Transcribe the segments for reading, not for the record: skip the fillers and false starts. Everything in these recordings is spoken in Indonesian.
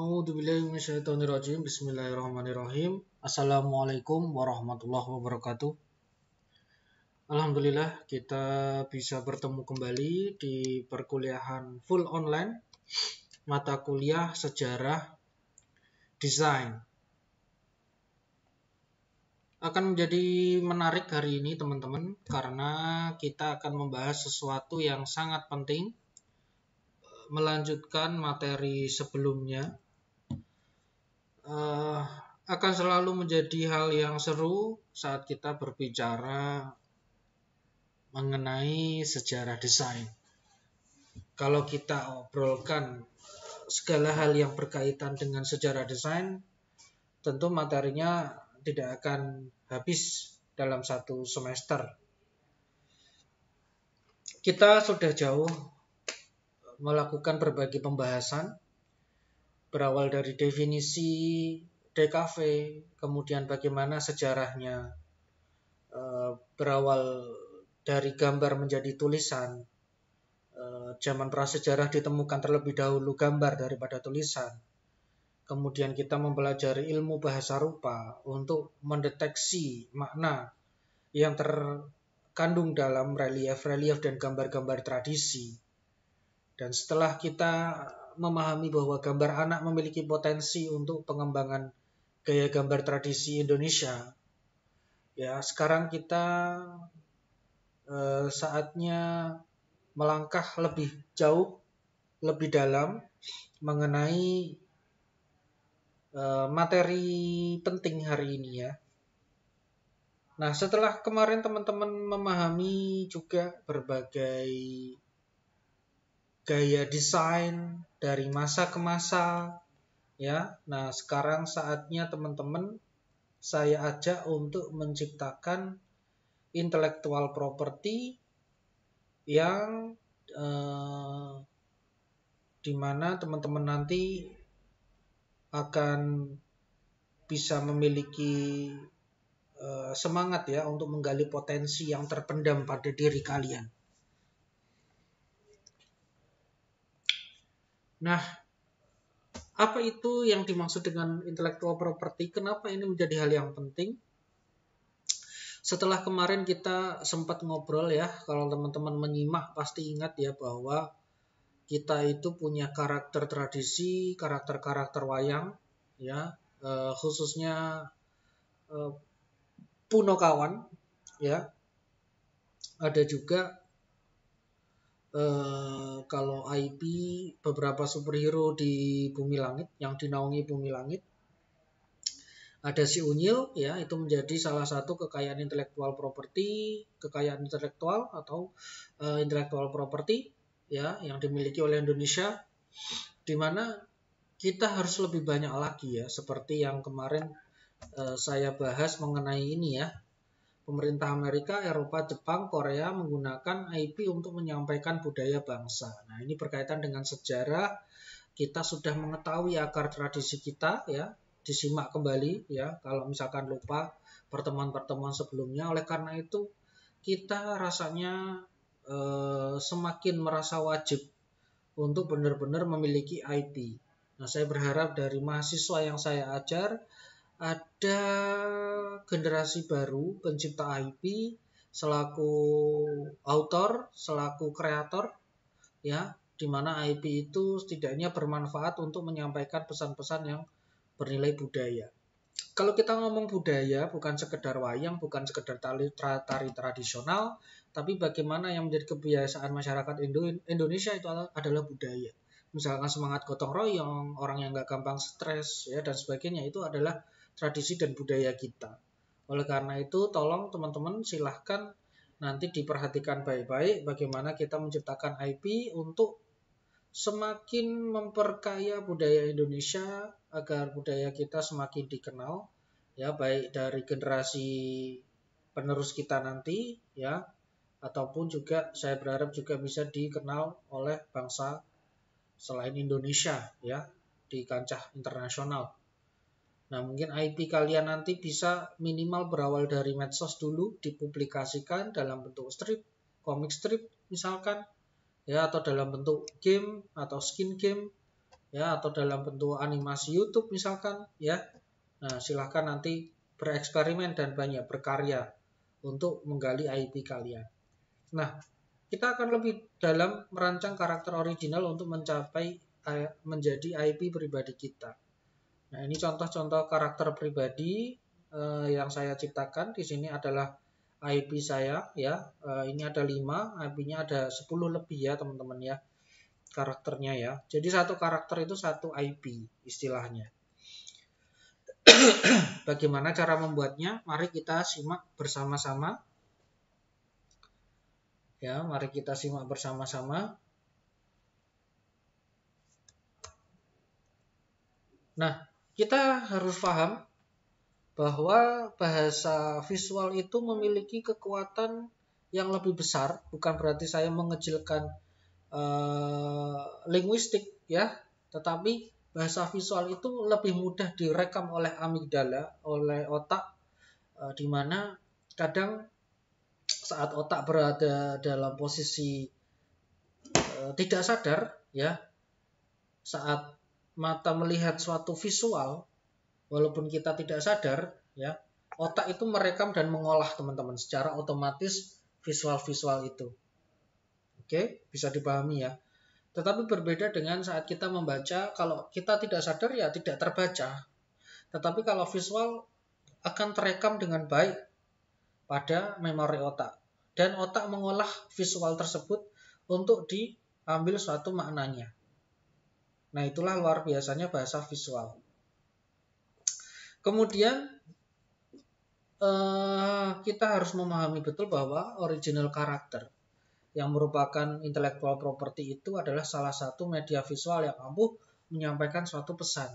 A'udzubillahi minasyaitonirrajim. Bismillahirrahmanirrahim. Assalamualaikum warahmatullahi wabarakatuh. Alhamdulillah kita bisa bertemu kembali di perkuliahan full online mata kuliah sejarah desain. Akan menjadi menarik hari ini teman-teman karena kita akan membahas sesuatu yang sangat penting, melanjutkan materi sebelumnya. Akan selalu menjadi hal yang seru saat kita berbicara mengenai sejarah desain. Kalau kita obrolkan segala hal yang berkaitan dengan sejarah desain, tentu materinya tidak akan habis dalam satu semester. Kita sudah jauh melakukan berbagai pembahasan, berawal dari definisi DKV, kemudian bagaimana sejarahnya, berawal dari gambar menjadi tulisan. Zaman prasejarah ditemukan terlebih dahulu gambar daripada tulisan. Kemudian kita mempelajari ilmu bahasa rupa untuk mendeteksi makna yang terkandung dalam relief-relief dan gambar-gambar tradisi. Dan setelah kita memahami bahwa gambar anak memiliki potensi untuk pengembangan gaya gambar tradisi Indonesia, ya sekarang kita saatnya melangkah lebih jauh, lebih dalam mengenai materi penting hari ini ya. Nah, setelah kemarin teman-teman memahami juga berbagai gaya desain dari masa ke masa, ya. Nah, sekarang saatnya teman-teman saya ajak untuk menciptakan intellectual property yang dimana teman-teman nanti akan bisa memiliki semangat ya untuk menggali potensi yang terpendam pada diri kalian. Nah, apa itu yang dimaksud dengan intellectual property? Kenapa ini menjadi hal yang penting? Setelah kemarin kita sempat ngobrol ya, kalau teman-teman menyimak pasti ingat ya bahwa kita itu punya karakter tradisi, karakter-karakter wayang, ya, khususnya Punokawan, ya. Ada juga kalau IP beberapa superhero di Bumi Langit yang dinaungi Bumi Langit. Ada si Unyil, ya, itu menjadi salah satu kekayaan intelektual properti, kekayaan intelektual atau intellectual property, ya, yang dimiliki oleh Indonesia, di mana kita harus lebih banyak lagi ya, seperti yang kemarin saya bahas mengenai ini ya. Pemerintah Amerika, Eropa, Jepang, Korea menggunakan IP untuk menyampaikan budaya bangsa. Nah, ini berkaitan dengan sejarah. Kita sudah mengetahui akar tradisi kita ya. Disimak kembali ya kalau misalkan lupa pertemuan-pertemuan sebelumnya. Oleh karena itu kita rasanya semakin merasa wajib untuk benar-benar memiliki IP. Nah, saya berharap dari mahasiswa yang saya ajar ada generasi baru pencipta IP selaku author, selaku kreator ya, di mana IP itu setidaknya bermanfaat untuk menyampaikan pesan-pesan yang bernilai budaya. Kalau kita ngomong budaya, bukan sekedar wayang, bukan sekedar tari tradisional, tapi bagaimana yang menjadi kebiasaan masyarakat Indonesia itu adalah budaya. Misalkan semangat gotong royong, orang yang nggak gampang stres, ya dan sebagainya, itu adalah tradisi dan budaya kita. Oleh karena itu, tolong teman-teman silahkan nanti diperhatikan baik-baik bagaimana kita menciptakan IP untuk semakin memperkaya budaya Indonesia agar budaya kita semakin dikenal ya, baik dari generasi penerus kita nanti ya, ataupun juga saya berharap juga bisa dikenal oleh bangsa selain Indonesia ya di kancah internasional. Nah, mungkin IP kalian nanti bisa minimal berawal dari medsos dulu, dipublikasikan dalam bentuk strip, komik strip misalkan ya, atau dalam bentuk game atau skin game ya, atau dalam bentuk animasi YouTube misalkan, ya. Nah, silahkan nanti bereksperimen dan banyak berkarya untuk menggali IP kalian. Nah, kita akan lebih dalam merancang karakter original untuk menjadi IP pribadi kita. Nah, ini contoh-contoh karakter pribadi yang saya ciptakan. Di sini adalah IP saya, ya. Ini ada 5, IP-nya ada 10 lebih ya, teman-teman ya. Karakternya ya. Jadi satu karakter itu satu IP istilahnya. Bagaimana cara membuatnya? Mari kita simak bersama-sama. Ya, mari kita simak bersama-sama. Nah, kita harus paham bahwa bahasa visual itu memiliki kekuatan yang lebih besar. Bukan berarti saya mengecilkan linguistik, ya, tetapi bahasa visual itu lebih mudah direkam oleh amigdala, oleh otak, di mana kadang saat otak berada dalam posisi tidak sadar, ya, saat mata melihat suatu visual, walaupun kita tidak sadar, ya, otak itu merekam dan mengolah, teman-teman, secara otomatis visual-visual itu. Oke, bisa dipahami ya. Tetapi berbeda dengan saat kita membaca, kalau kita tidak sadar ya tidak terbaca. Tetapi kalau visual akan terekam dengan baik pada memori otak. Dan otak mengolah visual tersebut untuk diambil suatu maknanya. Nah, itulah luar biasanya bahasa visual. Kemudian kita harus memahami betul bahwa original karakter yang merupakan intellectual property itu adalah salah satu media visual yang mampu menyampaikan suatu pesan.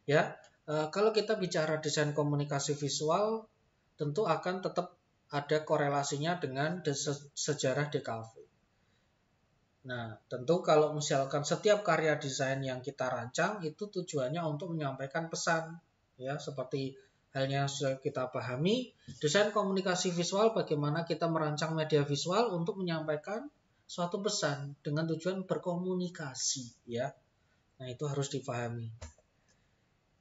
Ya, kalau kita bicara desain komunikasi visual, tentu akan tetap ada korelasinya dengan sejarah DKV. Nah, tentu kalau misalkan setiap karya desain yang kita rancang itu tujuannya untuk menyampaikan pesan, ya, seperti halnya sudah kita pahami, desain komunikasi visual bagaimana kita merancang media visual untuk menyampaikan suatu pesan dengan tujuan berkomunikasi, ya. Nah, itu harus dipahami.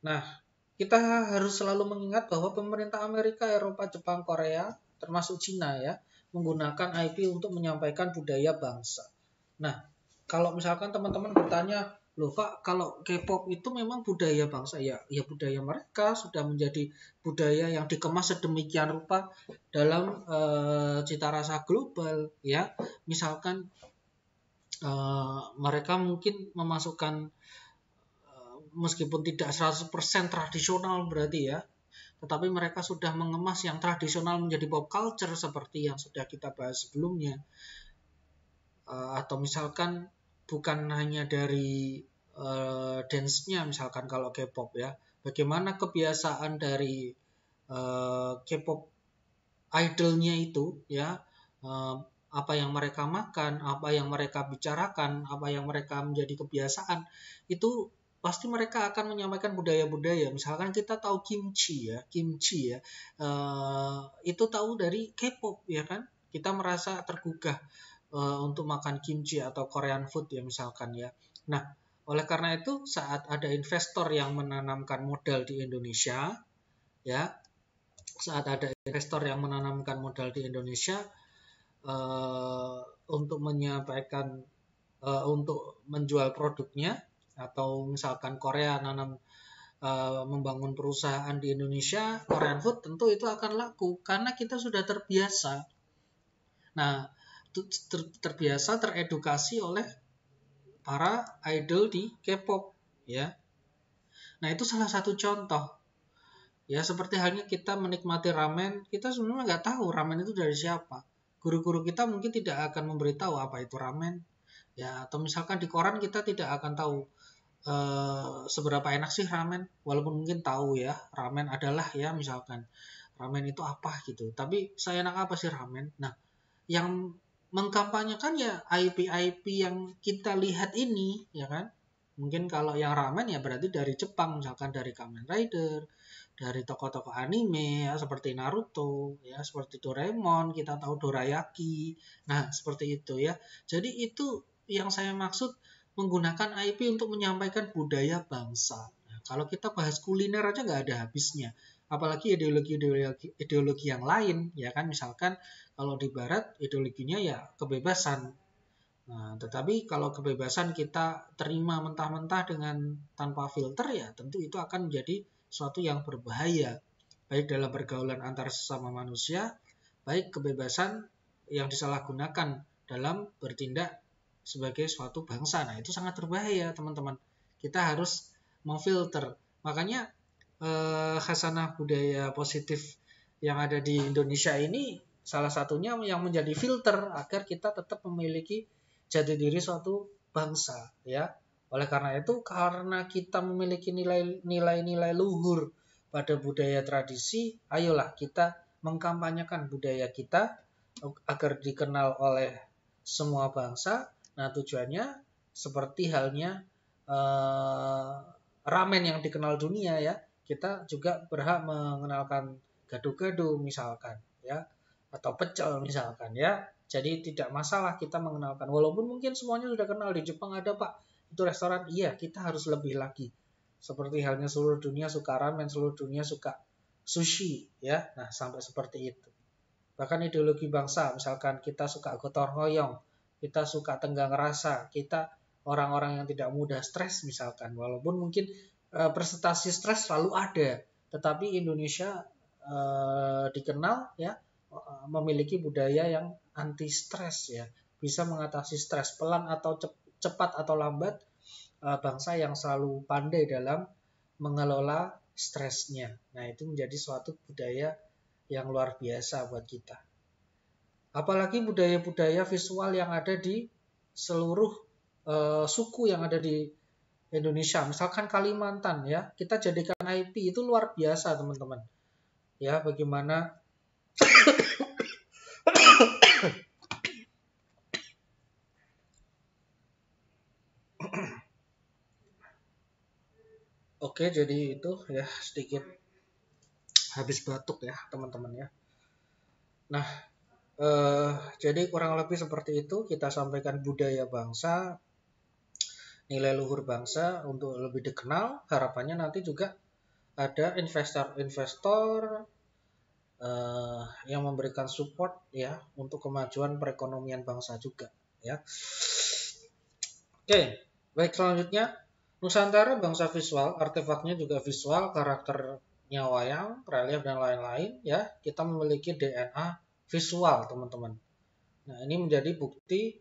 Nah, kita harus selalu mengingat bahwa pemerintah Amerika, Eropa, Jepang, Korea, termasuk Cina, ya, menggunakan IP untuk menyampaikan budaya bangsa. Nah, kalau misalkan teman-teman bertanya, loh Pak, kalau K-pop itu memang budaya bangsa, ya budaya mereka sudah menjadi budaya yang dikemas sedemikian rupa dalam cita rasa global, ya. Misalkan mereka mungkin memasukkan meskipun tidak 100% tradisional berarti ya, tetapi mereka sudah mengemas yang tradisional menjadi pop culture seperti yang sudah kita bahas sebelumnya. Atau misalkan bukan hanya dari dance-nya, misalkan kalau K-pop ya, bagaimana kebiasaan dari K-pop idolnya itu, ya, apa yang mereka makan, apa yang mereka bicarakan, apa yang mereka menjadi kebiasaan, itu pasti mereka akan menyampaikan budaya-budaya. Misalkan kita tahu kimchi ya, itu tahu dari K-pop, ya kan? Kita merasa tergugah untuk makan kimchi atau Korean food ya misalkan ya. Nah, oleh karena itu saat ada investor yang menanamkan modal di Indonesia, ya, saat ada investor yang menanamkan modal di Indonesia untuk menyampaikan untuk menjual produknya, atau misalkan Korea membangun perusahaan di Indonesia, Korean food, tentu itu akan laku karena kita sudah terbiasa. Nah, terbiasa teredukasi oleh para idol di K-pop, ya. Nah, itu salah satu contoh. Ya, seperti halnya kita menikmati ramen, kita sebenarnya nggak tahu ramen itu dari siapa. Guru-guru kita mungkin tidak akan memberitahu apa itu ramen. Ya, atau misalkan di koran kita tidak akan tahu seberapa enak sih ramen, walaupun mungkin tahu ya, ramen adalah ya misalkan ramen itu apa gitu. Tapi saya enak apa sih ramen? Nah, yang mengkampanyekan ya IP-IP yang kita lihat ini, ya kan? Mungkin kalau yang ramen ya berarti dari Jepang, misalkan dari Kamen Rider, dari tokoh-tokoh anime ya seperti Naruto, ya seperti Doraemon, kita tahu Dorayaki. Nah, seperti itu ya. Jadi itu yang saya maksud menggunakan IP untuk menyampaikan budaya bangsa. Nah, kalau kita bahas kuliner aja nggak ada habisnya. Apalagi ideologi yang lain, ya kan? Misalkan kalau di Barat ideologinya ya kebebasan. Nah, tetapi kalau kebebasan kita terima mentah-mentah dengan tanpa filter, ya tentu itu akan menjadi suatu yang berbahaya. Baik dalam pergaulan antar sesama manusia, baik kebebasan yang disalahgunakan dalam bertindak sebagai suatu bangsa. Nah, itu sangat berbahaya, teman-teman. Kita harus memfilter. Makanya khasanah budaya positif yang ada di Indonesia ini salah satunya yang menjadi filter agar kita tetap memiliki jati diri suatu bangsa, ya. Oleh karena itu, karena kita memiliki nilai-nilai luhur pada budaya tradisi, ayolah kita mengkampanyekan budaya kita agar dikenal oleh semua bangsa. Nah, tujuannya seperti halnya ramen yang dikenal dunia, ya. Kita juga berhak mengenalkan gado-gado misalkan, ya, atau pecel misalkan, ya. Jadi tidak masalah kita mengenalkan. Walaupun mungkin semuanya sudah kenal, di Jepang ada Pak, itu restoran. Iya, kita harus lebih lagi. Seperti halnya seluruh dunia suka ramen, seluruh dunia suka sushi, ya. Nah, sampai seperti itu. Bahkan ideologi bangsa, misalkan kita suka gotong royong, kita suka tenggang rasa, kita orang-orang yang tidak mudah stres misalkan. Walaupun mungkin presentasi stres selalu ada, tetapi Indonesia dikenal, ya, memiliki budaya yang anti stres, ya, bisa mengatasi stres pelan atau cepat atau lambat, bangsa yang selalu pandai dalam mengelola stresnya. Nah, itu menjadi suatu budaya yang luar biasa buat kita. Apalagi budaya-budaya visual yang ada di seluruh suku yang ada di Indonesia, misalkan Kalimantan, ya, kita jadikan IP itu luar biasa, teman-teman. Ya, bagaimana Oke, jadi itu ya sedikit habis batuk ya, teman-teman, ya. Nah, jadi kurang lebih seperti itu kita sampaikan budaya bangsa, nilai luhur bangsa untuk lebih dikenal. Harapannya nanti juga ada investor-investor yang memberikan support, ya, untuk kemajuan perekonomian bangsa juga, ya. Oke, baik, selanjutnya Nusantara bangsa visual, artefaknya juga visual, karakternya wayang, relief dan lain-lain, ya. Kita memiliki DNA visual, teman-teman. Nah, ini menjadi bukti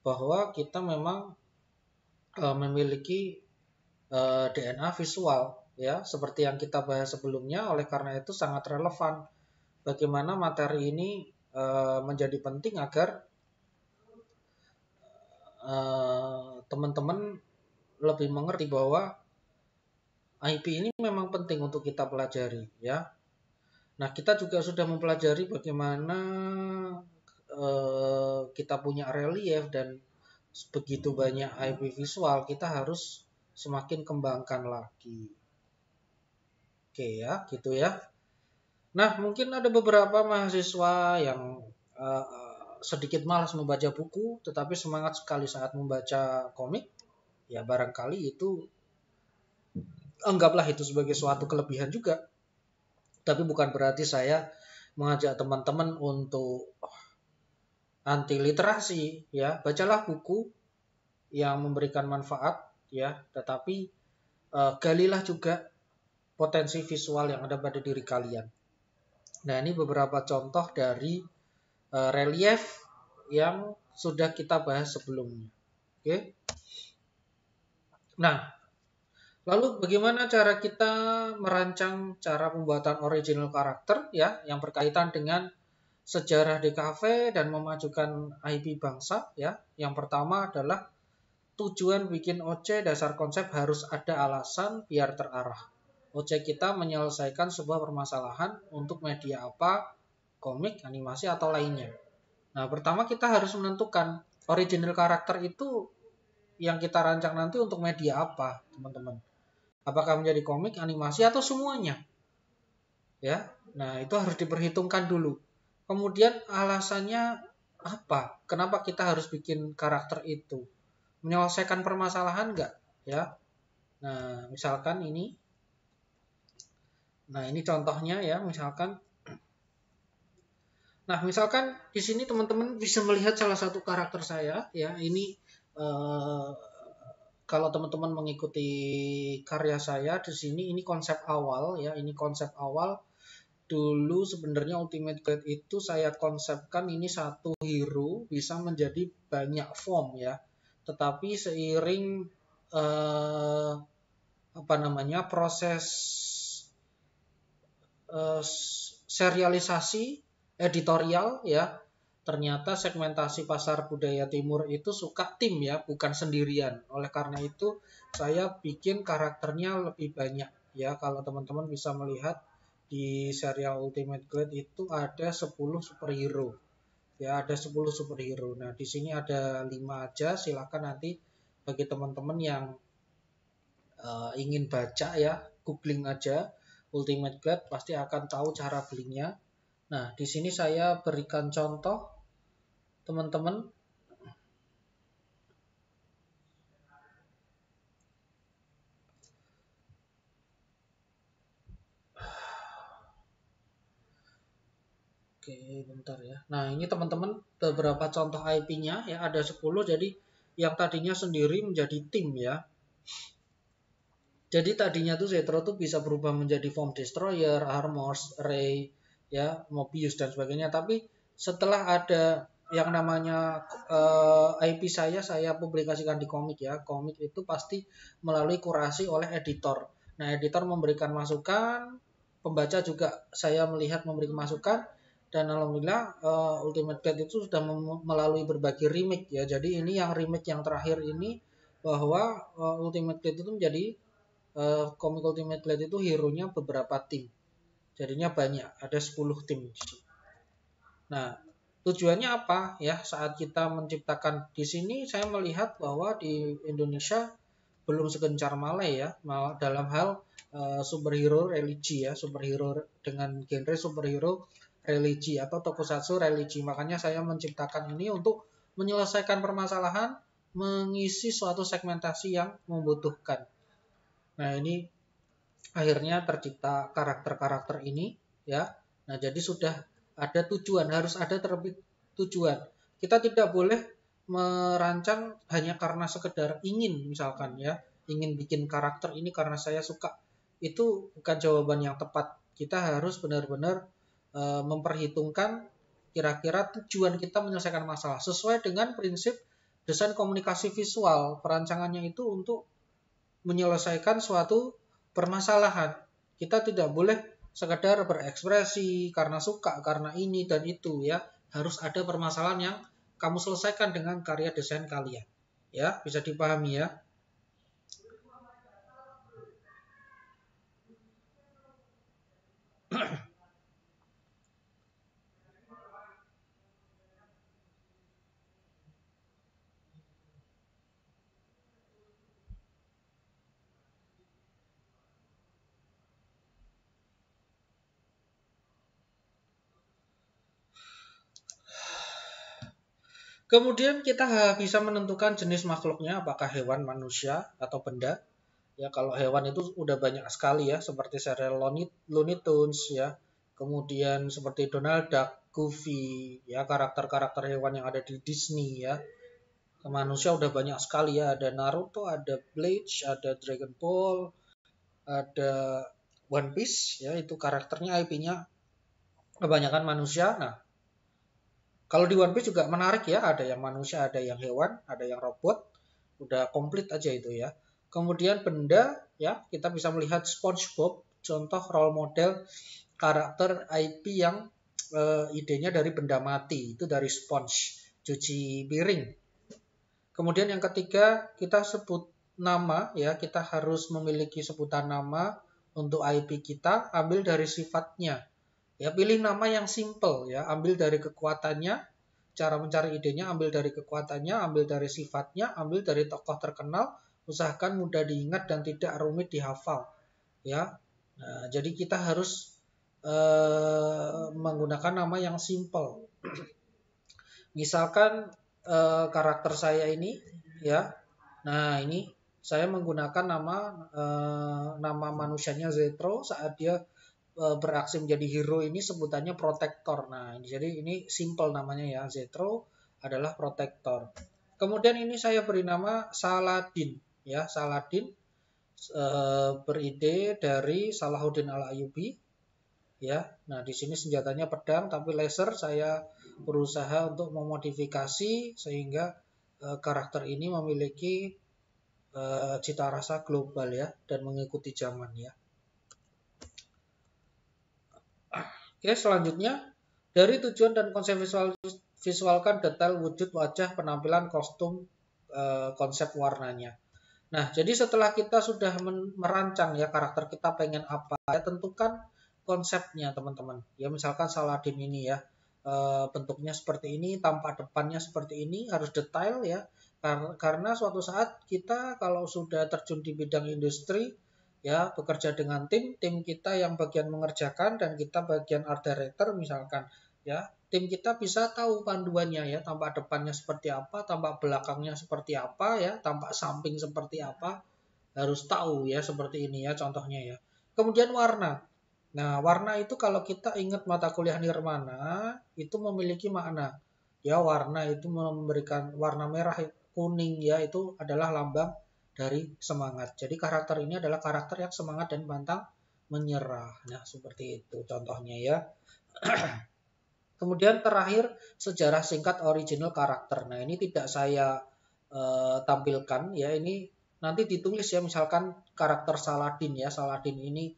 bahwa kita memang memiliki DNA visual, ya, seperti yang kita bahas sebelumnya. Oleh karena itu sangat relevan bagaimana materi ini menjadi penting agar teman-teman lebih mengerti bahwa IP ini memang penting untuk kita pelajari, ya. Nah, kita juga sudah mempelajari bagaimana kita punya relief dan begitu banyak IP visual, kita harus semakin kembangkan lagi. Oke, ya, gitu ya. Nah, mungkin ada beberapa mahasiswa yang sedikit malas membaca buku, tetapi semangat sekali saat membaca komik. Ya, barangkali itu, anggaplah itu sebagai suatu kelebihan juga. Tapi bukan berarti saya mengajak teman-teman untuk anti literasi, ya. Bacalah buku yang memberikan manfaat, ya, tetapi galilah juga potensi visual yang ada pada diri kalian. Nah, ini beberapa contoh dari relief yang sudah kita bahas sebelumnya. Oke. Nah, lalu bagaimana cara kita merancang cara pembuatan original karakter, ya, yang berkaitan dengan sejarah DKV dan memajukan IP bangsa, ya. Yang pertama adalah tujuan bikin OC, dasar konsep harus ada alasan biar terarah. OC kita menyelesaikan sebuah permasalahan untuk media apa, komik, animasi, atau lainnya. Nah, pertama kita harus menentukan original karakter itu yang kita rancang nanti untuk media apa, teman-teman. Apakah menjadi komik, animasi, atau semuanya? Ya, nah itu harus diperhitungkan dulu. Kemudian alasannya apa? Kenapa kita harus bikin karakter itu? menyelesaikan permasalahan nggak, ya. Nah, misalkan ini. Nah, ini contohnya ya, misalkan. Nah, misalkan di sini teman-teman bisa melihat salah satu karakter saya, ya. Ini eh, kalau teman-teman mengikuti karya saya di sini, ini konsep awal, ya. Ini konsep awal. Dulu sebenarnya Ultimate Guide itu saya konsepkan ini satu hero bisa menjadi banyak form, ya. Tetapi seiring eh, apa namanya proses serialisasi editorial, ya, ternyata segmentasi pasar budaya timur itu suka tim, ya, bukan sendirian. Oleh karena itu saya bikin karakternya lebih banyak, ya. Kalau teman-teman bisa melihat di serial Ultimate Guide itu ada 10 superhero, ya, ada 10 superhero. Nah, di sini ada 5 aja. Silakan nanti bagi teman-teman yang ingin baca, ya, googling aja Ultimate Guide, pasti akan tahu cara belinya. Nah, di sini saya berikan contoh teman-teman. Oke, bentar ya. Nah, ini teman-teman beberapa contoh IP-nya, ya, ada 10. Jadi yang tadinya sendiri menjadi tim, ya. Jadi tadinya tuh Zetro tuh bisa berubah menjadi Form Destroyer, Armors, Ray, ya, Mobius dan sebagainya. Tapi setelah ada yang namanya IP saya publikasikan di komik, ya. Komik itu pasti melalui kurasi oleh editor. Nah, editor memberikan masukan, pembaca juga saya melihat memberikan masukan, dan alhamdulillah Ultimate Guide itu sudah melalui berbagai remake, ya. Jadi ini yang remake yang terakhir ini, bahwa Ultimate Guide itu menjadi Comic Ultimate Guide itu hero-nya beberapa tim. Jadinya banyak, ada 10 tim. Nah, tujuannya apa? Ya, saat kita menciptakan di sini saya melihat bahwa di Indonesia belum segencar Malay, ya, dalam hal superhero religi, ya, superhero dengan genre superhero religi atau tokusatsu religi. Makanya saya menciptakan ini untuk menyelesaikan permasalahan, mengisi suatu segmentasi yang membutuhkan. Nah, ini akhirnya tercipta karakter-karakter ini, ya. Nah, jadi sudah ada tujuan, harus ada terlebih tujuan. Kita tidak boleh merancang hanya karena sekedar ingin, misalkan, ya, ingin bikin karakter ini karena saya suka. Itu bukan jawaban yang tepat. Kita harus benar-benar memperhitungkan kira-kira tujuan kita menyelesaikan masalah sesuai dengan prinsip desain komunikasi visual. Perancangannya itu untuk menyelesaikan suatu permasalahan. Kita tidak boleh sekedar berekspresi karena suka, karena ini dan itu, ya. Harus ada permasalahan yang kamu selesaikan dengan karya desain kalian. Ya, bisa dipahami, ya. Kemudian kita bisa menentukan jenis makhluknya, apakah hewan, manusia, atau benda. Ya, kalau hewan itu udah banyak sekali, ya, seperti serial Looney Tunes, ya. Kemudian seperti Donald Duck, Goofy, ya, karakter-karakter hewan yang ada di Disney, ya. Manusia udah banyak sekali, ya. Ada Naruto, ada Bleach, ada Dragon Ball, ada One Piece, ya, itu karakternya IP-nya kebanyakan manusia. Nah, kalau di One Piece juga menarik, ya, ada yang manusia, ada yang hewan, ada yang robot, udah komplit aja itu, ya. Kemudian benda, ya, kita bisa melihat SpongeBob, contoh role model karakter IP yang idenya dari benda mati, itu dari sponge, cuci piring. Kemudian yang ketiga, kita sebut nama, ya, kita harus memiliki sebutan nama untuk IP kita, ambil dari sifatnya. Ya, pilih nama yang simple, ya, ambil dari kekuatannya, cara mencari idenya ambil dari kekuatannya, ambil dari sifatnya, ambil dari tokoh terkenal, usahakan mudah diingat dan tidak rumit dihafal, ya. Nah, jadi kita harus menggunakan nama yang simple. Misalkan karakter saya ini, ya, Nah, ini saya menggunakan nama manusianya Zetro saat dia beraksi menjadi hero ini sebutannya Protector. Nah, jadi ini simple namanya ya, Zetro adalah Protector. Kemudian ini saya beri nama Saladin ya, Saladin beride dari Salahuddin Al-Ayyubi ya. Nah, di sini senjatanya pedang tapi laser. Saya berusaha untuk memodifikasi sehingga karakter ini memiliki cita rasa global ya dan mengikuti zaman ya. Oke, selanjutnya dari tujuan dan konsep visualkan detail wujud wajah, penampilan, kostum, konsep warnanya. Nah, jadi setelah kita sudah merancang ya karakter kita pengen apa, ya tentukan konsepnya teman-teman. Ya misalkan Saladin ini ya bentuknya seperti ini, tampak depannya seperti ini, harus detail ya. Karena suatu saat kita kalau sudah terjun di bidang industri ya bekerja dengan tim kita yang bagian mengerjakan dan kita bagian art director misalkan ya. Tim kita bisa tahu panduannya ya, tampak depannya seperti apa, tampak belakangnya seperti apa ya, tampak samping seperti apa. Harus tahu ya seperti ini ya contohnya ya. Kemudian warna. Nah, warna itu kalau kita ingat mata kuliah nirmana itu memiliki makna. Ya, warna itu memberikan warna merah, kuning ya itu adalah lambang dari semangat. Jadi karakter ini adalah karakter yang semangat dan pantang menyerah. Nah, seperti itu contohnya ya. Kemudian terakhir sejarah singkat original karakter. Nah, ini tidak saya tampilkan ya. Ini nanti ditulis ya misalkan karakter Saladin ya. Saladin ini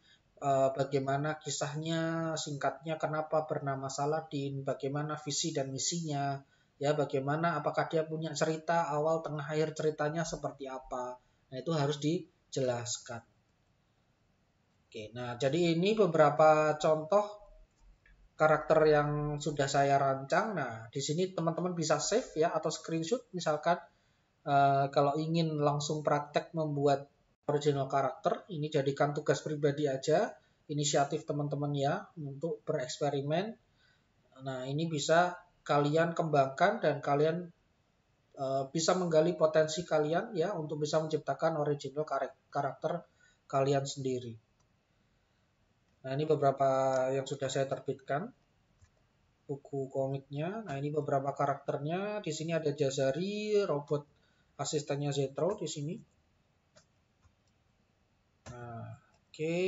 bagaimana kisahnya, singkatnya kenapa bernama Saladin, bagaimana visi dan misinya, ya bagaimana apakah dia punya cerita awal, tengah, akhir ceritanya seperti apa. Nah, itu harus dijelaskan. Oke, nah jadi ini beberapa contoh karakter yang sudah saya rancang. Nah, di sini teman-teman bisa save ya atau screenshot misalkan kalau ingin langsung praktek membuat original karakter, ini jadikan tugas pribadi aja, inisiatif teman-teman ya untuk bereksperimen. Nah, ini bisa kalian kembangkan dan kalian bisa menggali potensi kalian ya untuk bisa menciptakan original karakter kalian sendiri. Nah, ini beberapa yang sudah saya terbitkan buku komiknya. Nah, ini beberapa karakternya. Di sini ada Jazari, robot asistennya Zetro di sini. Nah, oke.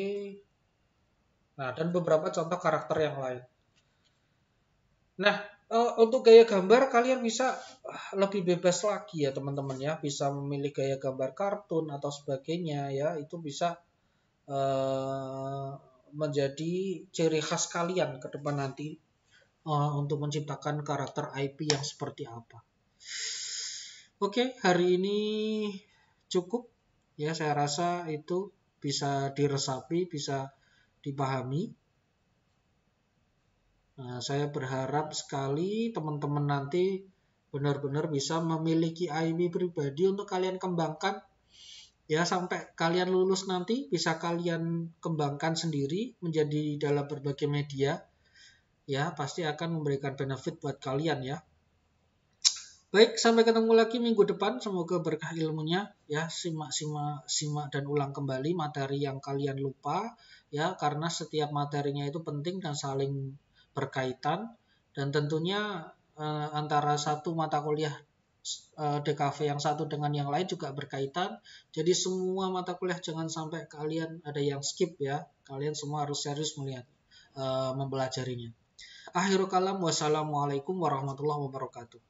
Nah, dan beberapa contoh karakter yang lain. Nah, untuk gaya gambar kalian bisa lebih bebas lagi ya teman-teman ya. Bisa memilih gaya gambar kartun atau sebagainya ya. Itu bisa menjadi ciri khas kalian ke depan nanti untuk menciptakan karakter IP yang seperti apa. Oke, hari ini cukup ya, saya rasa itu bisa diresapi, bisa dipahami. Nah, saya berharap sekali teman-teman nanti benar-benar bisa memiliki IP pribadi untuk kalian kembangkan ya sampai kalian lulus nanti bisa kalian kembangkan sendiri menjadi dalam berbagai media ya, pasti akan memberikan benefit buat kalian ya. Baik, sampai ketemu lagi minggu depan. Semoga berkah ilmunya ya. Simak dan ulang kembali materi yang kalian lupa ya, karena setiap materinya itu penting dan saling berkaitan. Dan tentunya antara satu mata kuliah DKV yang satu dengan yang lain juga berkaitan. Jadi semua mata kuliah jangan sampai kalian ada yang skip ya. Kalian semua harus serius melihat mempelajarinya. Akhirul kalam, wassalamualaikum warahmatullahi wabarakatuh.